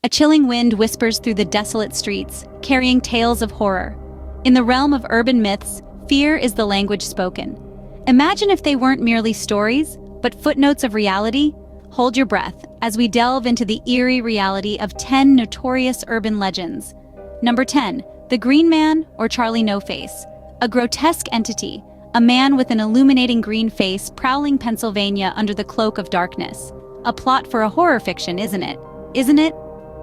A chilling wind whispers through the desolate streets, carrying tales of horror. In the realm of urban myths, fear is the language spoken. Imagine if they weren't merely stories, but footnotes of reality. Hold your breath as we delve into the eerie reality of 10 notorious urban legends. Number 10, the Green Man or Charlie No-Face. A grotesque entity, a man with an illuminating green face prowling Pennsylvania under the cloak of darkness. A plot for a horror fiction, isn't it? Isn't it?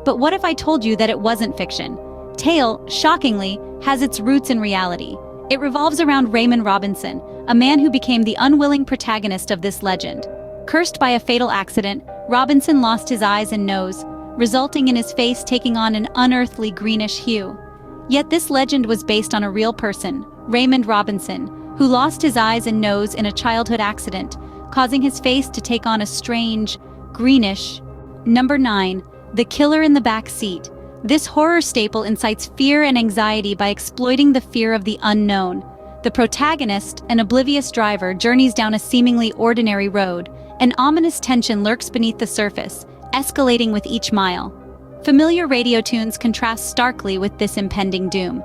But what if I told you that it wasn't fiction? Tale, shockingly, has its roots in reality. It revolves around Raymond Robinson, a man who became the unwilling protagonist of this legend. Cursed by a fatal accident, Robinson lost his eyes and nose, resulting in his face taking on an unearthly greenish hue. Yet this legend was based on a real person, Raymond Robinson, who lost his eyes and nose in a childhood accident, causing his face to take on a strange, greenish. Number 9. The Killer in the Backseat. This horror staple incites fear and anxiety by exploiting the fear of the unknown. The protagonist, an oblivious driver, journeys down a seemingly ordinary road. An ominous tension lurks beneath the surface, escalating with each mile. Familiar radio tunes contrast starkly with this impending doom.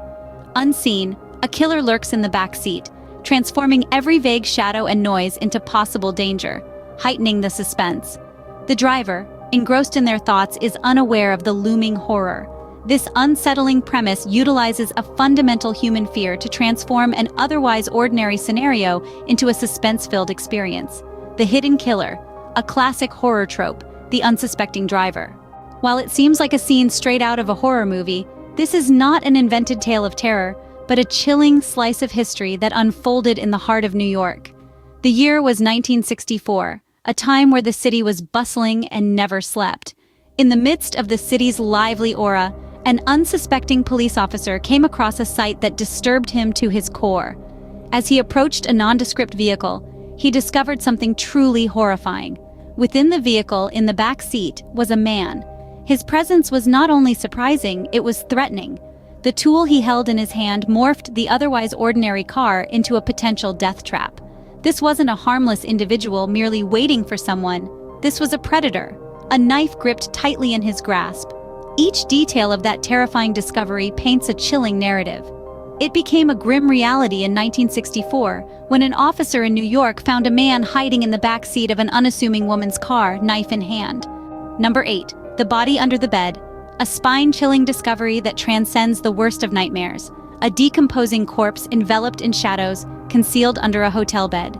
Unseen, a killer lurks in the backseat, transforming every vague shadow and noise into possible danger, heightening the suspense. The driver, engrossed in their thoughts, is unaware of the looming horror. This unsettling premise utilizes a fundamental human fear to transform an otherwise ordinary scenario into a suspense-filled experience. The hidden killer, a classic horror trope, the unsuspecting driver. While it seems like a scene straight out of a horror movie, this is not an invented tale of terror, but a chilling slice of history that unfolded in the heart of New York. The year was 1964. A time where the city was bustling and never slept. In the midst of the city's lively aura, an unsuspecting police officer came across a sight that disturbed him to his core. As he approached a nondescript vehicle, he discovered something truly horrifying. Within the vehicle, in the back seat, was a man. His presence was not only surprising, it was threatening. The tool he held in his hand morphed the otherwise ordinary car into a potential death trap. This wasn't a harmless individual merely waiting for someone. This was a predator, a knife gripped tightly in his grasp. Each detail of that terrifying discovery paints a chilling narrative. It became a grim reality in 1964 when an officer in New York found a man hiding in the back seat of an unassuming woman's car, knife in hand. Number 8. The Body Under the Bed. A spine-chilling discovery that transcends the worst of nightmares. A decomposing corpse enveloped in shadows, concealed under a hotel bed.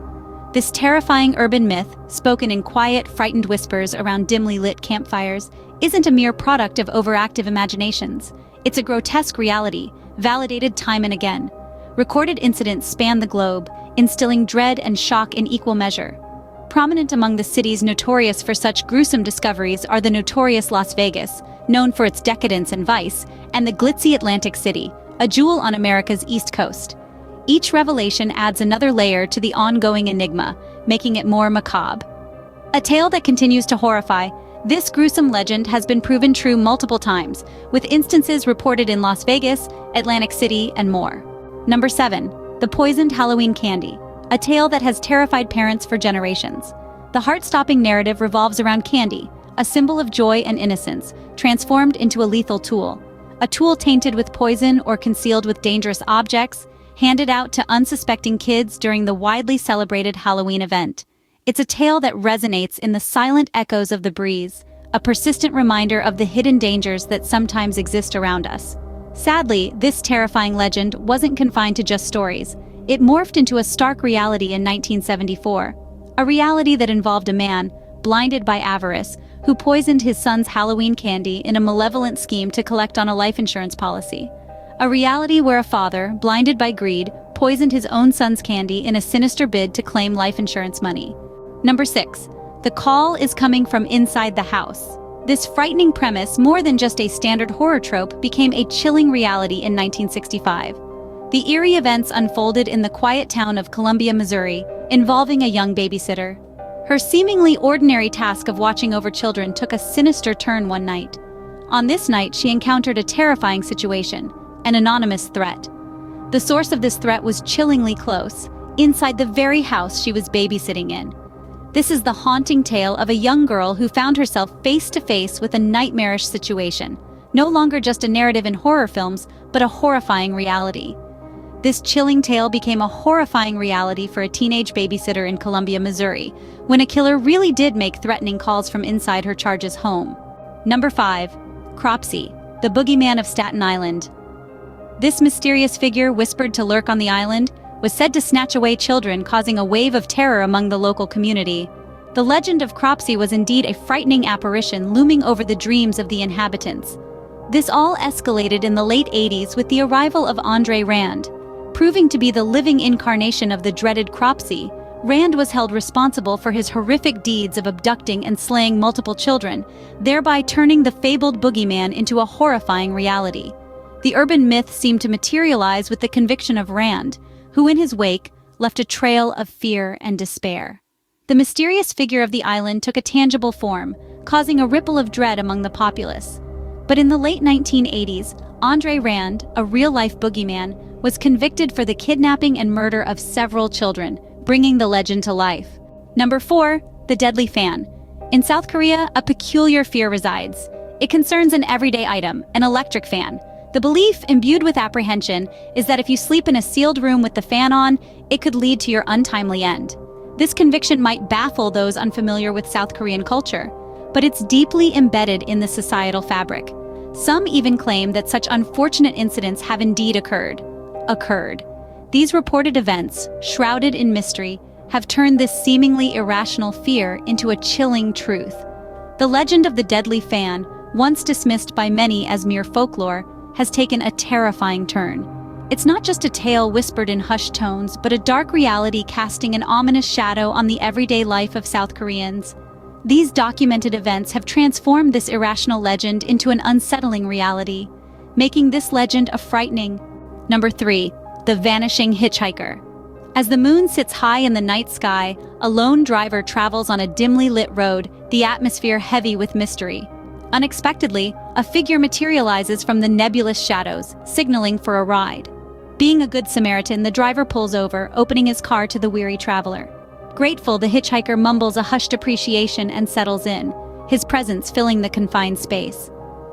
This terrifying urban myth, spoken in quiet, frightened whispers around dimly lit campfires, isn't a mere product of overactive imaginations. It's a grotesque reality, validated time and again. Recorded incidents span the globe, instilling dread and shock in equal measure. Prominent among the cities notorious for such gruesome discoveries are the notorious Las Vegas, known for its decadence and vice, and the glitzy Atlantic City, a jewel on America's East Coast. Each revelation adds another layer to the ongoing enigma, making it more macabre. A tale that continues to horrify, this gruesome legend has been proven true multiple times, with instances reported in Las Vegas, Atlantic City, and more. Number 7. The Poisoned Halloween Candy. A tale that has terrified parents for generations. The heart-stopping narrative revolves around candy, a symbol of joy and innocence, transformed into a lethal tool. A tool tainted with poison or concealed with dangerous objects, handed out to unsuspecting kids during the widely celebrated Halloween event. It's a tale that resonates in the silent echoes of the breeze, a persistent reminder of the hidden dangers that sometimes exist around us. Sadly, this terrifying legend wasn't confined to just stories. It morphed into a stark reality in 1974. A reality that involved a man, blinded by avarice, who poisoned his son's Halloween candy in a malevolent scheme to collect on a life insurance policy. A reality where a father, blinded by greed, poisoned his own son's candy in a sinister bid to claim life insurance money. Number 6. The Call is Coming from Inside the House. This frightening premise, more than just a standard horror trope, became a chilling reality in 1965. The eerie events unfolded in the quiet town of Columbia, Missouri, involving a young babysitter. Her seemingly ordinary task of watching over children took a sinister turn one night. On this night, she encountered a terrifying situation, an anonymous threat. The source of this threat was chillingly close, inside the very house she was babysitting in. This is the haunting tale of a young girl who found herself face to face with a nightmarish situation, no longer just a narrative in horror films, but a horrifying reality. This chilling tale became a horrifying reality for a teenage babysitter in Columbia, Missouri, when a killer really did make threatening calls from inside her charge's home. Number 5. Cropsey, the Boogeyman of Staten Island. This mysterious figure, whispered to lurk on the island, was said to snatch away children, causing a wave of terror among the local community. The legend of Cropsey was indeed a frightening apparition looming over the dreams of the inhabitants. This all escalated in the late 80s with the arrival of Andre Rand. Proving to be the living incarnation of the dreaded Cropsey, Rand was held responsible for his horrific deeds of abducting and slaying multiple children, thereby turning the fabled Boogeyman into a horrifying reality. The urban myth seemed to materialize with the conviction of Rand, who in his wake left a trail of fear and despair. The mysterious figure of the island took a tangible form, causing a ripple of dread among the populace. But in the late 1980s, Andre Rand, a real-life boogeyman, was convicted for the kidnapping and murder of several children, bringing the legend to life. Number 4. The Deadly Fan. In South Korea, a peculiar fear resides. It concerns an everyday item, an electric fan. The belief, imbued with apprehension, is that if you sleep in a sealed room with the fan on, it could lead to your untimely end. This conviction might baffle those unfamiliar with South Korean culture, but it's deeply embedded in the societal fabric. Some even claim that such unfortunate incidents have indeed occurred. These reported events, shrouded in mystery, have turned this seemingly irrational fear into a chilling truth. The legend of the deadly fan, once dismissed by many as mere folklore, has taken a terrifying turn. It's not just a tale whispered in hushed tones, but a dark reality casting an ominous shadow on the everyday life of South Koreans. These documented events have transformed this irrational legend into an unsettling reality, making this legend a frightening. Number 3. The Vanishing Hitchhiker. As the moon sits high in the night sky, a lone driver travels on a dimly lit road, the atmosphere heavy with mystery. Unexpectedly, a figure materializes from the nebulous shadows, signaling for a ride. Being a good Samaritan, the driver pulls over, opening his car to the weary traveler. Grateful, the hitchhiker mumbles a hushed appreciation and settles in, his presence filling the confined space.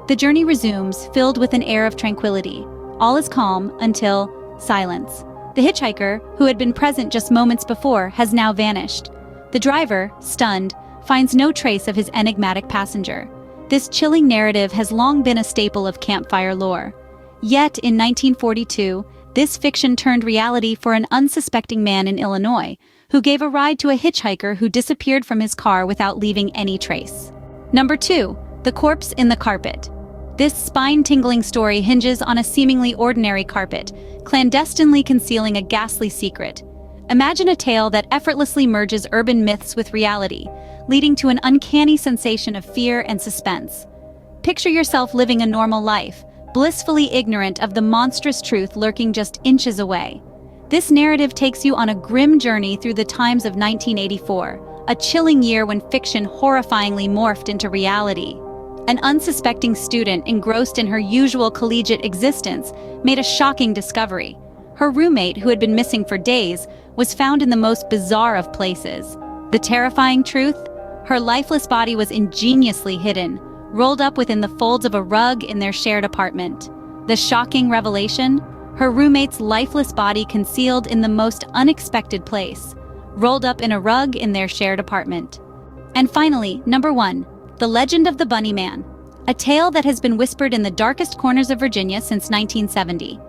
The journey resumes, filled with an air of tranquility. All is calm until silence. The hitchhiker, who had been present just moments before, has now vanished. The driver, stunned, finds no trace of his enigmatic passenger. This chilling narrative has long been a staple of campfire lore. Yet, in 1942, this fiction turned reality for an unsuspecting man in Illinois, who gave a ride to a hitchhiker who disappeared from his car without leaving any trace. Number 2. The Corpse in the Carpet. This spine-tingling story hinges on a seemingly ordinary carpet, clandestinely concealing a ghastly secret. Imagine a tale that effortlessly merges urban myths with reality, leading to an uncanny sensation of fear and suspense. Picture yourself living a normal life, blissfully ignorant of the monstrous truth lurking just inches away. This narrative takes you on a grim journey through the times of 1984, a chilling year when fiction horrifyingly morphed into reality. An unsuspecting student engrossed in her usual collegiate existence made a shocking discovery. Her roommate, who had been missing for days, was found in the most bizarre of places. The terrifying truth? Her lifeless body was ingeniously hidden, rolled up within the folds of a rug in their shared apartment. The shocking revelation? Her roommate's lifeless body concealed in the most unexpected place, rolled up in a rug in their shared apartment. And finally, number 1. The Legend of the Bunny Man, a tale that has been whispered in the darkest corners of Virginia since 1970.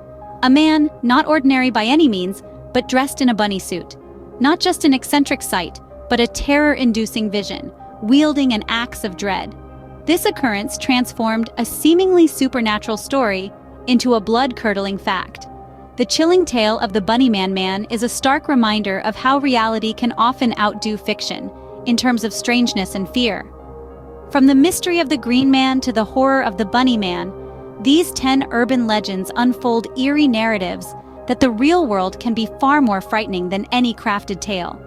A man, not ordinary by any means, but dressed in a bunny suit. Not just an eccentric sight, but a terror-inducing vision, wielding an axe of dread. This occurrence transformed a seemingly supernatural story into a blood-curdling fact. The chilling tale of the Bunnyman Man is a stark reminder of how reality can often outdo fiction, in terms of strangeness and fear. From the mystery of the Green Man to the horror of the Bunny Man, these 10 urban legends unfold eerie narratives that the real world can be far more frightening than any crafted tale.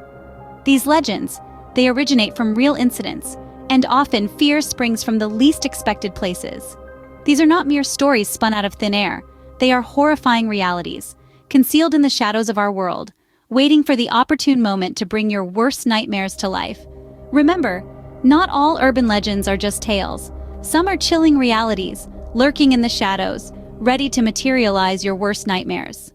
These legends, they originate from real incidents, and often fear springs from the least expected places. These are not mere stories spun out of thin air. They are horrifying realities, concealed in the shadows of our world, waiting for the opportune moment to bring your worst nightmares to life. Remember, not all urban legends are just tales. Some are chilling realities, lurking in the shadows, ready to materialize your worst nightmares.